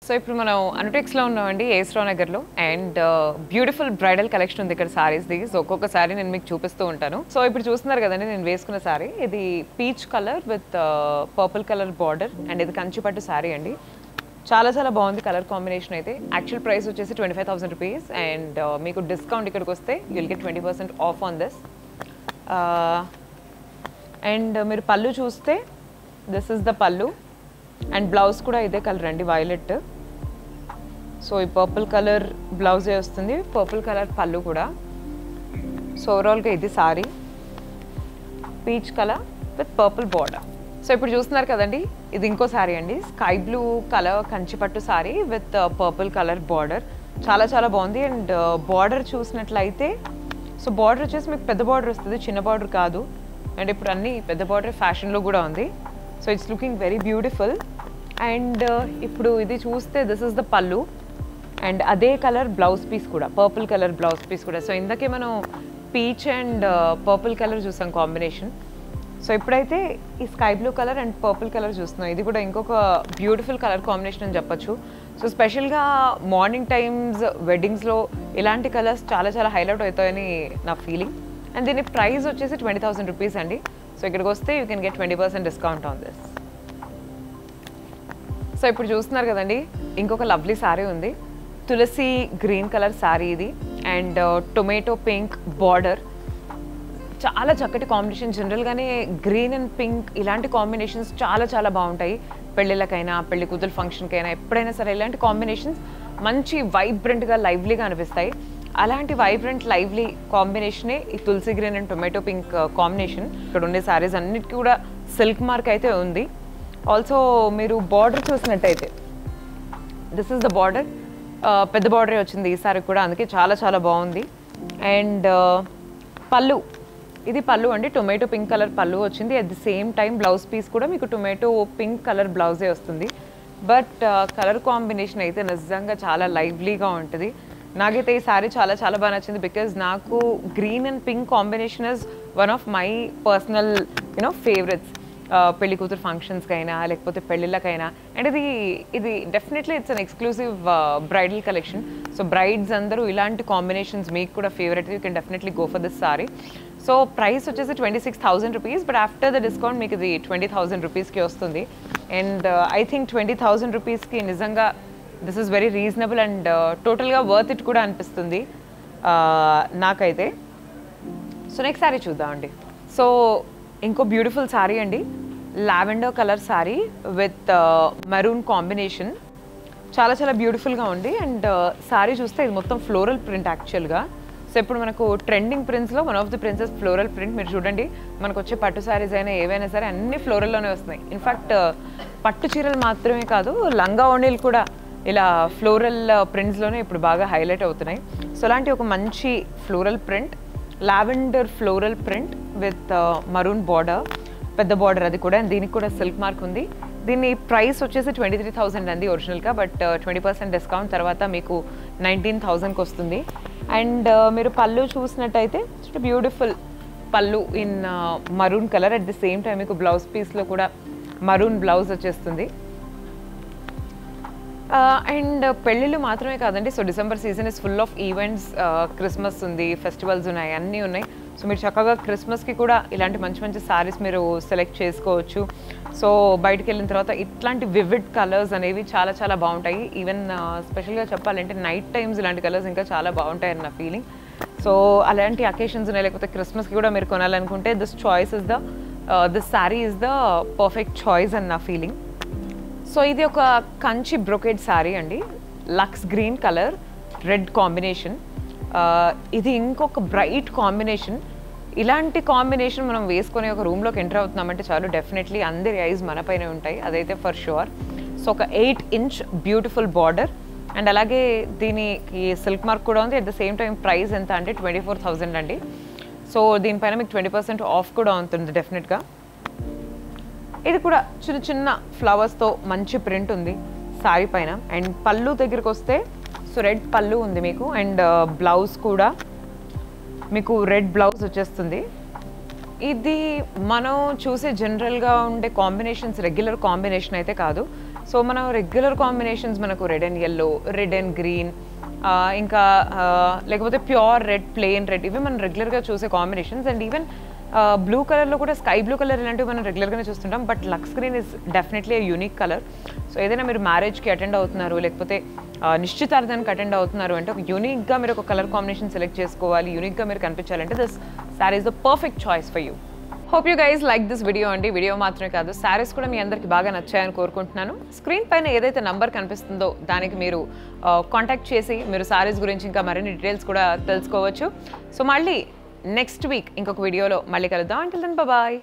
So ఇప్పుడు మనం అనుటెక్స్లో ఉన్నామండి ఏస్రో నగర్లో అండ్ బ్యూటిఫుల్ బ్రైడల్ కలెక్షన్ ఉంది ఇక్కడ సారీస్ది. సో ఒక్కొక్క సారీ నేను మీకు చూపిస్తూ ఉంటాను. సో ఇప్పుడు చూస్తున్నారు కదండి నేను వేసుకున్న సారీ, ఇది peach colour with purple colour border and ఇది కంచిపట్టు సారీ అండి. చాలా చాలా బాగుంది కలర్ కాంబినేషన్ అయితే. యాక్చువల్ ప్రైస్ వచ్చేసి 25,000 రూపీస్ అండ్ మీకు డిస్కౌంట్ ఇక్కడికి వస్తే you'll get 20% of on this. And మీరు పళ్ళు చూస్తే దిస్ ఇస్ ద పళ్ళు అండ్ బ్లౌజ్ కూడా ఇదే కలర్ అండి, వైలెట్. సో ఈ పర్పుల్ కలర్ బ్లౌజే వస్తుంది, పర్పుల్ కలర్ పళ్ళు కూడా. సో ఓవరాల్గా ఇది sorry peach colour with purple border. So ఇప్పుడు చూస్తున్నారు కదండి ఇది ఇంకో సారీ అండి, sky blue colour Kanchipattu sorry with purple colour border. చాలా చాలా బాగుంది. అండ్ బార్డర్ చూసినట్లయితే సో బార్డర్ వచ్చేసి మీకు పెద్ద బార్డర్ వస్తుంది, చిన్న బార్డర్ కాదు. అండ్ ఇప్పుడు అన్ని పెద్ద బార్డర్ ఫ్యాషన్లో కూడా ఉంది. So it's looking very beautiful. And ఇప్పుడు ఇది చూస్తే దిస్ ఇస్ ద పళ్ళు అండ్ అదే కలర్ బ్లౌజ్ పీస్ కూడా, పర్పుల్ కలర్ బ్లౌజ్ పీస్ కూడా. సో ఇందాకే మనం పీచ్ అండ్ పర్పుల్ కలర్ చూసాం కాంబినేషన్. సో ఇప్పుడైతే ఈ sky blue colour and purple colour చూస్తున్నాం. ఇది కూడా ఇంకొక బ్యూటిఫుల్ కలర్ కాంబినేషన్ అని చెప్పొచ్చు. సో స్పెషల్గా మార్నింగ్ టైమ్స్ వెడ్డింగ్స్లో ఇలాంటి కలర్స్ చాలా చాలా హైలైట్ అవుతాయని నా ఫీలింగ్. అండ్ దీని ప్రైస్ వచ్చేసి 20,000 రూపీస్ అండి. సో ఇక్కడికి వస్తే you can get 20% discount on this. So ఇప్పుడు చూస్తున్నారు కదండి ఇంకొక లవ్లీ శారీ ఉంది, తులసి గ్రీన్ కలర్ శారీ ఇది అండ్ టొమాటో పింక్ బార్డర్. చాలా చక్కటి కాంబినేషన్. జనరల్గానే గ్రీన్ అండ్ పింక్ ఇలాంటి కాంబినేషన్స్ చాలా చాలా బాగుంటాయి పెళ్ళిళ్ళకైనా పెళ్లి కూతురు ఫంక్షన్కైనా ఎప్పుడైనా సరే. ఇలాంటి కాంబినేషన్స్ మంచి వైబ్రెంట్గా లైవ్లీగా అనిపిస్తాయి. అలాంటి వైబ్రెంట్ లైవ్లీ కాంబినేషనే ఈ Tulsi green and tomato pink combination. ఇక్కడ ఉండే శారీస్ అన్నిటికీ కూడా సిల్క్ మార్క్ అయితే ఉంది. ఆల్సో మీరు బార్డర్ చూసినట్టయితే దిస్ ఇస్ ద బార్డర్, పెద్ద బార్డరే వచ్చింది ఈ సారీ కూడా, అందుకే చాలా చాలా బాగుంది. అండ్ పళ్ళు, ఇది పళ్ళు అండి, టొమాటో పింక్ కలర్ పళ్ళు వచ్చింది. At the same time blouse piece కూడా మీకు టొమాటో పింక్ కలర్ బ్లౌజే వస్తుంది. బట్ కలర్ కాంబినేషన్ అయితే నిజంగా చాలా లైవ్లీగా ఉంటుంది. నాకైతే ఈ సారీ చాలా చాలా బాగా నచ్చింది బికాజ్ నాకు green and pink combination is one of my personal favourites. పెళ్లి కూతురు ఫంక్షన్స్కైనా లేకపోతే పెళ్ళిళ్ళకైనా. అండ్ ఇది definitely it's an exclusive bridal collection. So brides అందరూ ఇలాంటి కాంబినేషన్స్ మీకు కూడా favourite, you can definitely go for this sorry. So price వచ్చేసి 26,000 rupees, but after the discount మీకు ఇది 20,000 రూపీస్కి వస్తుంది. అండ్ ఐ థింక్ 20,000 రూపీస్కి నిజంగా this is very reasonable and టోటల్గా వర్త్ ఇట్ కూడా అనిపిస్తుంది నాకైతే. సో నెక్స్ట్ సారీ చూద్దామండి. సో ఇంకో బ్యూటిఫుల్ సారీ అండి, lavender colour sorry with maroon combination. చాలా చాలా బ్యూటిఫుల్గా ఉంది. అండ్ సారీ చూస్తే ఇది మొత్తం ఫ్లోరల్ ప్రింట్ యాక్చువల్గా. సో ఇప్పుడు మనకు ట్రెండింగ్ ప్రింట్స్లో one of the prints floral print. మీరు చూడండి మనకు వచ్చే పట్టు శారీస్ అయినా ఏవైనా సరే అన్ని ఫ్లోరల్లోనే వస్తున్నాయి. ఇన్ఫ్యాక్ట్ పట్టు చీరలు మాత్రమే కాదు, లంగా ఓణీలు కూడా ఇలా ఫ్లోరల్ ప్రింట్స్లోనే ఇప్పుడు బాగా హైలైట్ అవుతున్నాయి. సో అలాంటి ఒక మంచి floral print, lavender floral print with maroon border, పెద్ద బార్డర్ అది కూడా. అండ్ దీనికి కూడా సిల్క్ మార్క్ ఉంది. దీని ప్రైస్ వచ్చేసి 23,000 అండి ఒరిజినల్గా, బట్ 20% డిస్కౌంట్ తర్వాత మీకు 19,000కి వస్తుంది. అండ్ మీరు పళ్ళు చూసినట్టయితే బ్యూటిఫుల్ పళ్ళు in maroon colour. At the same time మీకు బ్లౌజ్ పీస్లో కూడా మరూన్ బ్లౌజ్ వచ్చేస్తుంది. అండ్ పెళ్ళిళ్ళు మాత్రమే కాదండి, so December season is full of events. Christmas ఉంది, ఫెస్టివల్స్ ఉన్నాయి, అన్నీ ఉన్నాయి. సో మీరు చక్కగా క్రిస్మస్కి కూడా ఇలాంటి మంచి మంచి శారీస్ మీరు సెలెక్ట్ చేసుకోవచ్చు. సో బయటకు వెళ్ళిన తర్వాత ఇట్లాంటి వివిడ్ కలర్స్ అనేవి చాలా చాలా బాగుంటాయి. ఈవెన్ స్పెషల్గా చెప్పాలంటే నైట్ టైమ్స్ ఇలాంటి కలర్స్ ఇంకా చాలా బాగుంటాయని నా ఫీలింగ్. సో అలాంటి అకేషన్స్ ఉన్నాయి, లేకపోతే క్రిస్మస్కి కూడా మీరు కొనాలనుకుంటే this sari is the perfect choice అని నా ఫీలింగ్. సో ఇది ఒక కంచి బ్రొకేడ్ శారీ అండి, lux green colour red combination. ఇది ఇంకొక బ్రైట్ కాంబినేషన్. ఇలాంటి కాంబినేషన్ మనం వేసుకొని ఒక రూమ్లోకి ఎంటర్ అవుతున్నామంటే చాలు, డెఫినెట్లీ అందరి ఐజ్ మన పైన ఉంటాయి, అదైతే ఫర్ షూర్. సో ఒక 8 ఇంచ్ బ్యూటిఫుల్ బార్డర్ అండ్ అలాగే దీనికి సిల్క్ మార్క్ కూడా ఉంది. At the same time price ఎంత అంటే 24,000 అండి. సో దీనిపైన మీకు 20% ఆఫ్ కూడా ఉంటుంది డెఫినెట్గా. ఇది కూడా చిన్న చిన్న ఫ్లవర్స్తో మంచి ప్రింట్ ఉంది శారీ పైన. అండ్ పళ్ళు దగ్గరికి వస్తే సో రెడ్ పళ్ళు ఉంది మీకు అండ్ బ్లౌజ్ కూడా మీకు రెడ్ బ్లౌజ్ వచ్చేస్తుంది. ఇది మనం చూసే జనరల్గా ఉండే కాంబినేషన్స్ రెగ్యులర్ కాంబినేషన్ అయితే కాదు. సో మనం రెగ్యులర్ కాంబినేషన్స్ మనకు red and yellow, red and green, ఇంకా లేకపోతే ప్యూర్ రెడ్, ప్లెయిన్ రెడ్, ఇవి మనం రెగ్యులర్గా చూసే కాంబినేషన్స్. అండ్ ఈవెన్ బ్లూ కలర్లో కూడా స్కై బ్లూ కలర్ ఇలాంటివి మనం రెగ్యులర్గానే చూస్తుంటాం. But lux green is definitely unique colour. So ఏదైనా మీరు మ్యారేజ్కి అటెండ్ అవుతున్నారు, లేకపోతే నిశ్చితార్థానికి అటెండ్ అవుతున్నారు అంటే ఒక యూనిక్గా మీరు ఒక కలర్ కాంబినేషన్ సెలెక్ట్ చేసుకోవాలి, యూనిక్గా మీరు కనిపించాలంటే this sari is the perfect choice for you. Hope you guys like this video అండి. వీడియో మాత్రమే కాదు, శారీస్ కూడా మీ అందరికి బాగా నచ్చాయని కోరుకుంటున్నాను. స్క్రీన్ పైన ఏదైతే నంబర్ కనిపిస్తుందో దానికి మీరు కాంటాక్ట్ చేసి మీరు శారీస్ గురించి ఇంకా మరిన్ని డీటెయిల్స్ కూడా తెలుసుకోవచ్చు. సో మళ్ళీ నెక్స్ట్ వీక్ ఇంకొక వీడియోలో మళ్ళీ కలుద్దాం. Until then bye.